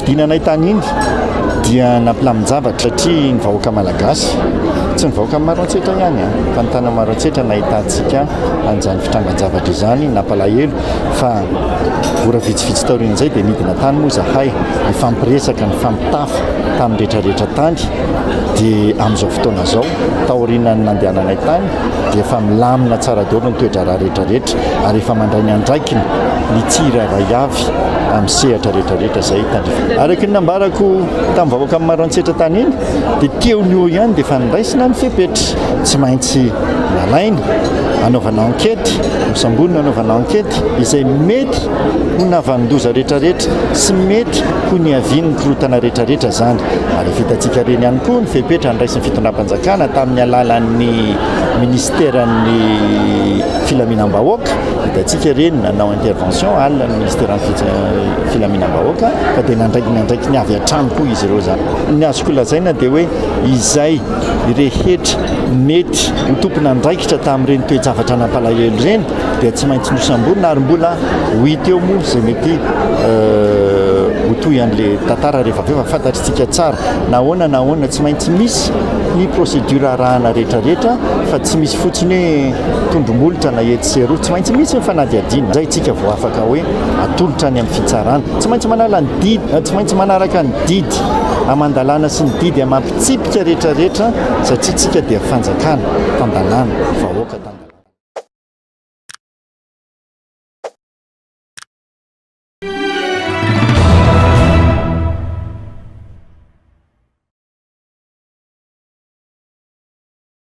Dinanay tany iny dia nampilamin-javatra satria ny vahoaka malagasy tsy ny vahoaka maro antsetra ihany fa ny tana maro antsetra nahitantsika an'izany fitrangan-javatra izany nampalahelo fa ora vitsivitsy taorian'izay dia nidina tany moa zahay nifampiresaka ny fampitafa tamin'ny rehetrarehetra tany dia amin'izao fotoana izao taorian'ny nandehananay tany dia efa milamina tsara daholo ny toe-draharaha rehetrarehetra ary efa mandray ny andraikiny ny tsirairay avy amin'ny sehatra rehetrarehetra izay tandrifana. Araka ny nambarako tamin'ny vahoaka amin'ny maro antsetra tany iny dia teony eo ihany dia efa niraisina ny fepetra tsy maintsy nalaina anaovana enquête misambonina anaovana enquête izay mety ho navandoza rehetrarehetra sy mety ho niavian'ny korotana rehetrarehetra zany ary vitantsika reny ihany koa ny fepetra niraisiny fitondram-panjakana tamin'ny alalan'ny ministèran'ny filaminam-bahoaka vitantsika reny nanao intervention alina ny ministèran'ny filaminam-bahoaka fa dia nandraiky ny avy hatrany koa izy ireo zany. Ny azoko lazaina dia hoe izay rehetra mety ho tompona andraikitra tamin'ireny toe-javatra nampalahelo ireny dia tsy maintsy nosambonina ary mbola ho hita eo moa izay mety ho toy an'ilay tantara rehefa avy eo fa fantatritsika tsara nahoana tsy maintsy misy ny procédure arahana rehetrarehetra fa tsy misy fotsiny hoe tondromolotra na etsy sy eroa tsy maintsy misy ny fanadihadiana zay tsika vao afaka hoe atolotra any amin'ny fitsarana tsy maintsy manala ny didy tsy maintsy manaraka ny didy amandalana sy ny didy amampitsipika rehetrarehetra satria tsika dia fanjakana fandalana vahoaka tandalana.